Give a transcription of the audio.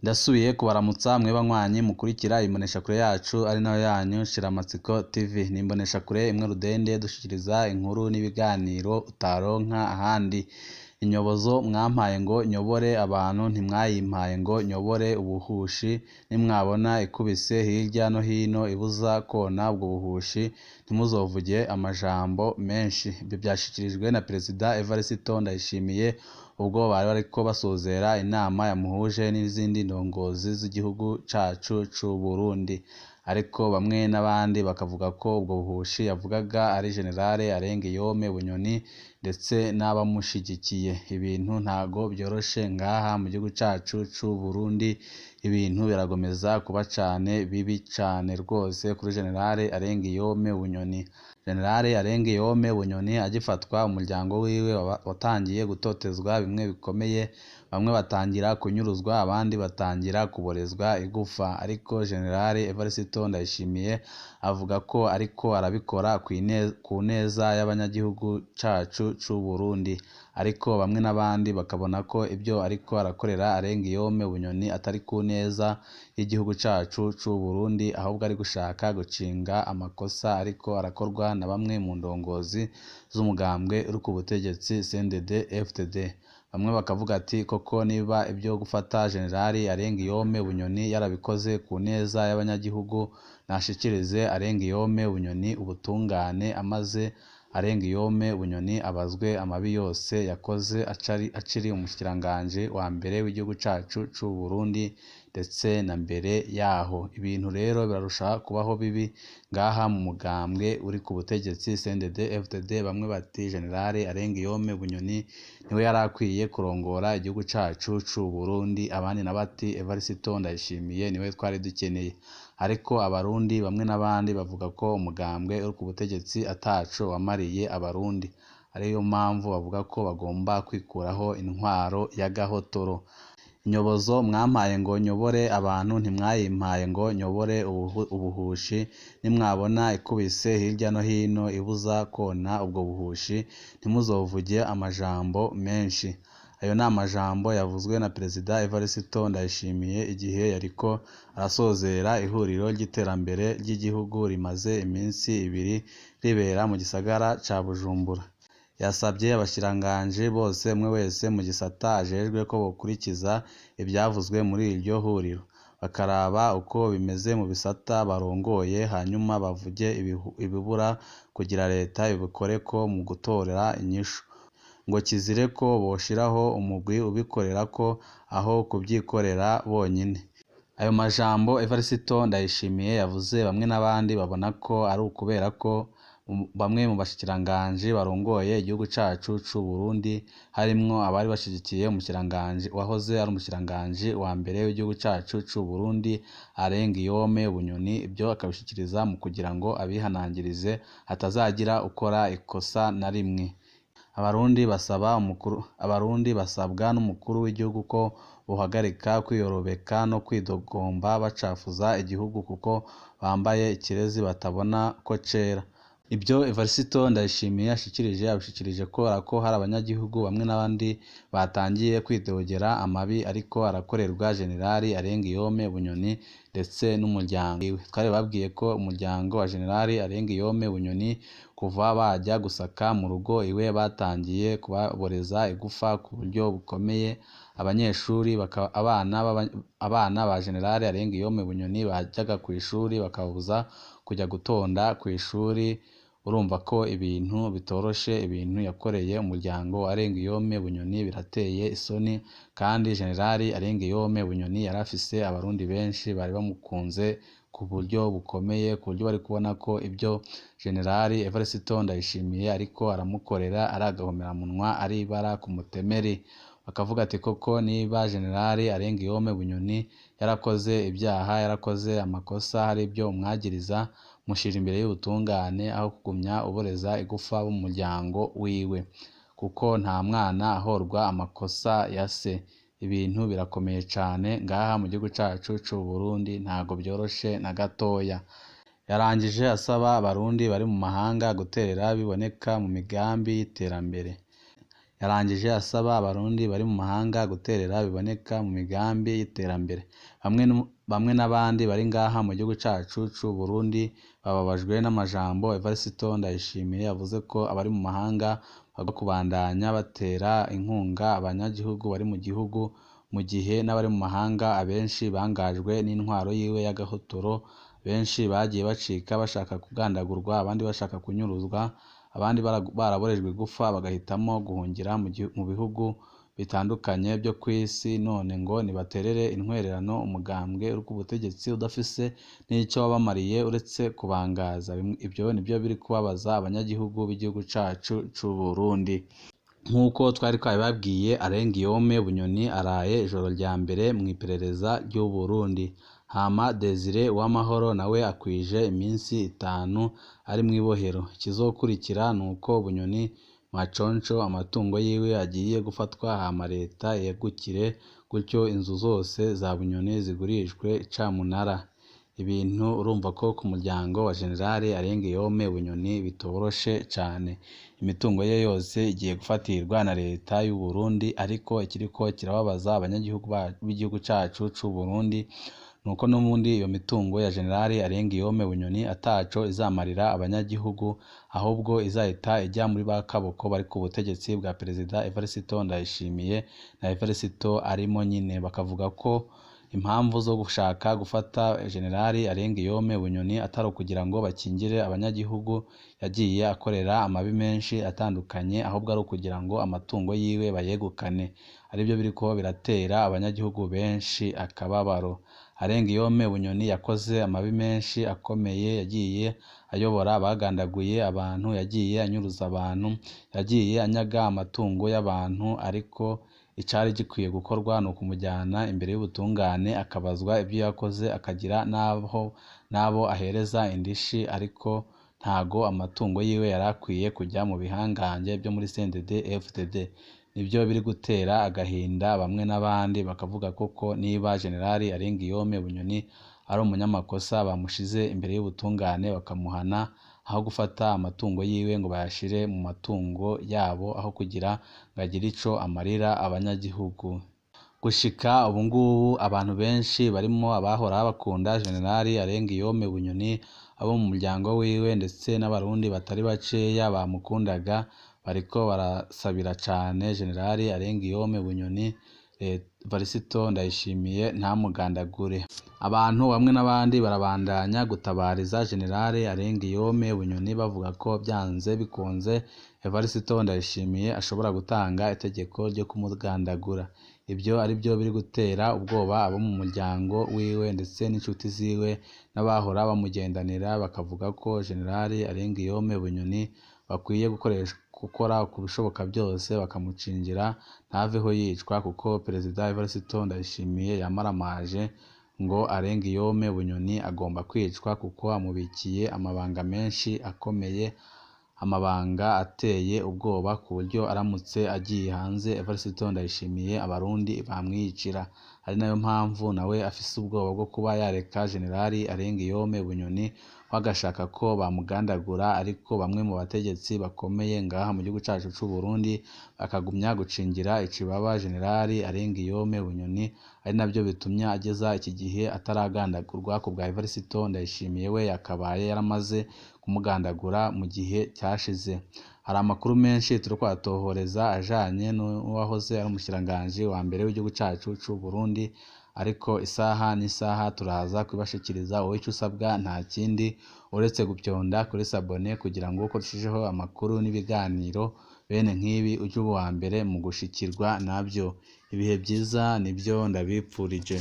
Ndasubiye kubaramutsa mwe banywanyi mukurikira imboneshakure yacu ari nayo yanyu Shiramatsiko TV. Ni imboneshakure imwe rudende dushikiriza inkuru n'ibiganiro utaronka ahandi. Inyobozo mwampaye ngo nyobore abantu ntimwayimpaye ngo nyobore ubuhushi, nimwabona ikubise hirya no hino ibuza kona ubwo buhushi ntimuzovuge amajambo menshi. Ibyo byashikirijwe na Perezida Evariste Ndayishimiye ubwo bari bariko basozera inama yamuhuje n'izindi ndongozi z'igihugu cacu c'u Burundi. Ariko bamwe n'abandi bakavuga ko ubwo buhushi yavugaga ari Generale Arengiyome Bunyoni ndetse n'abamushigikiye. Ibintu ntago byoroshe ngaha mu gihugu cacu c'u Burundi, ibintu biragomeza kuba cane bibi cane rwose kuri Generale Arengiyome Bunyoni. Generale Arengiyome Bunyoni agifatwa umuryango wiwe watangiye gutotezwa bimwe bikomeye, bamwe batangira kunyuruzwa abandi batangira kuborezwa igufa. Ariko Generale Evariste Ndayishimiye avuga ko ariko arabikora ku neza y'abanyagihugu cacu c'u Burundi. Ariko bamwe n'abandi bakabona ko ibyo ariko arakorera Arengiyome Bunyoni atari ku neza y'igihugu cacu c'u Burundi, ahubwo ari gushaka gucinga amakosa ariko arakorwa na bamwe mu ndongozi z'umugambwe uri ku butegetsi CNDD-FDD. Bamwe bakavuga ati koko niba ibyo gufata Generali Arengiyome Bunyoni yarabikoze ku neza y'abanyagihugu, nashikirize Arengiyome Bunyoni ubutungane, amaze Arengiyome Bunyoni abazwe amabi yose yakoze akiri umushikiranganji wa mbere w'igihugu cacu c'u Burundi ndetse na mbere yaho. Ibintu rero birarusha kubaho bibi ngaha mu mugambwe uri ku butegetsi CNDD-FDD. Bamwe bati Generale Arengiyome Bunyoni niwe yarakwiye kurongora igihugu cacu c'u Burundi, abandi nabati Evariste Ndayishimiye niwe twari dukeneye. Ariko abarundi bamwe n'abandi bavuga ko umugambwe uri ku butegetsi ataco wamariye abarundi, ariyo mpamvu bavuga ko bagomba kwikuraho intwaro y'agahotoro. Inyobozo mwampaye ngo nyobore abantu ntimwayimpaye ngo nyobore ubuhushi, nimwabona ikubise hirya no hino ibuza kona ubwo buhushi ntimuzovuge amajambo menshi. Ayo ni amajambo yavuzwe na Perezida Evariste Ndayishimiye igihe yariko arasozera ihuriro ry'iterambere ry'igihugu rimaze iminsi ibiri ribera mu gisagara ca Bujumbura. Yasabye abashikiranganji bose umwe wese mu gisata ajejwe ko bokurikiza ivyavuzwe muri iryo huriro, bakaraba uko bimeze mu bisata barongoye, hanyuma bavuge ibibura kugira leta ibikoreko mu gutorera inyishu. Ngo kizire ko boshiraho umugwi ubikorerako aho kubyikorera bonyine. Ayo majambo Evariste Ndayishimiye yavuze bamwe n'abandi babona ko ari ukubera ko bamwe mu bashikiranganji barongoye igihugu cacu c'u Burundi harimwo abari bashigikiye umushikiranganji wahoze ari umushikiranganji wa mbere w'igihugu cacu c'u Burundi Arengiyome Bunyoni. Ibyo akabishikiriza mu kugira ngo abihanangirize hatazagira ukora ikosa na rimwe. Abarundi basabwa n'umukuru w'igihugu ko bohagarika kwiyorobeka no kwidogomba bacafuza igihugu kuko bambaye ikirezi batabona ko cera. Ibyo Evariste Ndayishimiye abishikirije ko hari abanyagihugu bamwe n'abandi batangiye kwidogera amabi ariko arakorerwa Generali Arengiyome Bunyoni ndetse n'umuryango wiwe. Twari babwiye ko umuryango wa Generali Arengiyome Bunyoni kuva bajya gusaka mu rugo iwe batangiye kubaboreza igufa ku buryo bukomeye. Abanyeshuri abana ba Generali Arengiyome Bunyoni bajyaga ku ishuri bakabuza kujya gutonda ku ishuri. Urumva ko ibintu bitoroshe, ibintu yakoreye umuryango wa Arengiyome Bunyoni birateye isoni. Kandi Generali Arengiyome Bunyoni yari afise abarundi benshi bari bamukunze ku buryo bukomeye, ku buryo bari kubona ko ibyo Generali Evariste Ndayishimiye ariko aramukorera ari agahomeramunwa, ari ibara ku mutemeri. Bakavuga ati koko niba Generali Arengiyome Bunyoni yarakoze ibyaha, yarakoze amakosa, hari ibyo umwagiriza, mushira imbere y'ubutungane aho kugumya uboreza igufa b'umuryango wiwe, kuko nta mwana ahorwa amakosa ya se. Ibintu birakomeye cane ngaha mu gihugu cacu c'u Burundi, ntago byoroshe na gatoya. Yarangije asaba abarundi bari mu mahanga guterera biboneka mu migambi y'iterambere. yarangije asaba abarundi bari mu mahanga guterera biboneka mu migambi y'iterambere. Bamwe n'abandi bari ngaha mu gihugu cacu c'u Burundi bababajwe n'amajambo Evariste Ndayishimiye yavuze ko abari mu mahanga bagomba kubandanya batera inkunga abanyagihugu bari mu gihugu, mu gihe n'abari mu mahanga abenshi bangajwe n'intwaro yiwe y'agahotoro, benshi bagiye bacika bashaka kugandagurwa, abandi bashaka kunyuruzwa, abandi baraborejwe igufa bagahitamo guhungira mu bihugu bitandukanye byo kw'isi, none ngo nibaterere intwererano umugambwe uri ku butegetsi udafise n'ico wabamariye uretse kubangaza. Ivyo nivyo biri kubabaza abanyagihugu b'igihugu cacu c'u Burundi. Nk'uko twari twabibabwiye, Alain Guillaume Bunyoni araye ijoro rya mbere mw'iperereza ry'u Burundi. Hama Desire Uwamahoro nawe akwije iminsi 5 ari mw'ibohero. Ikizokurikira nuko Bunyoni Maconco amatungo yiwe agiye gufatwa, hama leta yegukire, gutyo inzu zose za Bunyoni zigurishwe icamunara. Ibintu urumva ko ku muryango wa General Alain Guillaume Bunyoni bitoroshe cane. Imitungo ye yose igiye gufatirwa na leta y'u Burundi, ariko ikiriko kirababaza abanyagihugu b'igihugu cacu c'u Burundi nuko n'ubundi iyo mitungo ya General Alain Guillaume Bunyoni ataco izamarira abanyagihugu, ahubwo izahita ijya muri ba kaboko bari ku butegetsi bwa Perezida Evariste Ndayishimiye na Evariste arimo nyine. Bakavuga ko impamvu zo gushaka gufata General Alain Guillaume Bunyoni atari ukugira ngo bakingire abanyagihugu yagiye akorera amabi menshi atandukanye, ahubwo ari ukugira ngo amatungo yiwe bayegukane. Aribyo biriko biratera abanyagihugu benshi akababaro. Alain Guillaume Bunyoni yakoze amabi menshi akomeye, yagiye ayobora abagandaguye abantu, yagiye anyuruza abantu, yagiye anyaga amatungo y'abantu, ariko icari gikwiye gukorwa ni ukumujyana imbere y'ubutungane akabazwa ibyo yakoze, akagira n'abo ahereza indishi, ariko ntago amatungo yiwe yari akwiye kujya mu bihangange byo muri CNDD FDD. Nibyo biri gutera agahinda bamwe n'abandi, bakavuga koko niba General Alain Guillaume Bunyoni ari umunyamakosa bamushize imbere y'ubutungane bakamuhana, aho gufata amatungo yiwe ngo bayashire mu matungo yabo, aho kugira ngo agire ico amarira abanyagihugu. Gushika ubu ngubu abantu benshi barimo abahora bakunda General Alain Guillaume Bunyoni, abo mu muryango wiwe ndetse n'abarundi batari baceya bamukundaga, bariko barasabira cane General Alain Guillaume Bunyoni Evariste Ndayishimiye ntamugandagure. Abantu bamwe n'abandi barabandanya gutabariza General Alain Guillaume Bunyoni bavuga ko byanze bikunze Evariste Ndayishimiye ashobora gutanga itegeko ryo kumugandagura. Ibyo ari byo biri gutera ubwoba abo mu muryango wiwe ndetse n'inshuti ziwe n'abahora bamugendanira, bakavuga ko General Alain Guillaume Bunyoni bakwiye gukora ku bishoboka byose bakamucingira ntaveho yicwa, kuko Perezida Evariste Ndayishimiye yamaramaje ngo Alain Guillaume Bunyoni agomba kwicwa kuko amubikiye amabanga menshi akomeye, amabanga ateye ubwoba ku buryo aramutse agiye hanze Evariste Ndayishimiye abarundi bamwiyicira. Ari nayo mpamvu nawe afise ubwoba bwo kuba yareka General Alain Guillaume Bunyoni bagashaka ko bamugandagura, ariko bamwe mu bategetsi bakomeye ngaha mu gihugu cacu c'u Burundi bakagumya gucingira icibaba General Alain Guillaume Bunyoni, ari navyo bitumye ageza iki gihe ataragandagurwa ku bwa Evariste Ndayishimiye we yakabaye yaramaze kumugandagura mu gihe cyashize. Hari amakuru menshi turiko atohoreza ajanye n'uwahoze ari umushikiranganji wa mbere w'igihugu cacu c'u Burundi, ariko isaha n'isaha turaza kubashikiriza. Wowe icyo usabwa nta kindi uretse gupyonda kuri sabone kugira ngo uko dushijeho amakuru n'ibiganiro bene nk'ibi uje uba uwa mbere mu gushikirwa nabyo. Ibihe byiza nibyo ndabipfurije.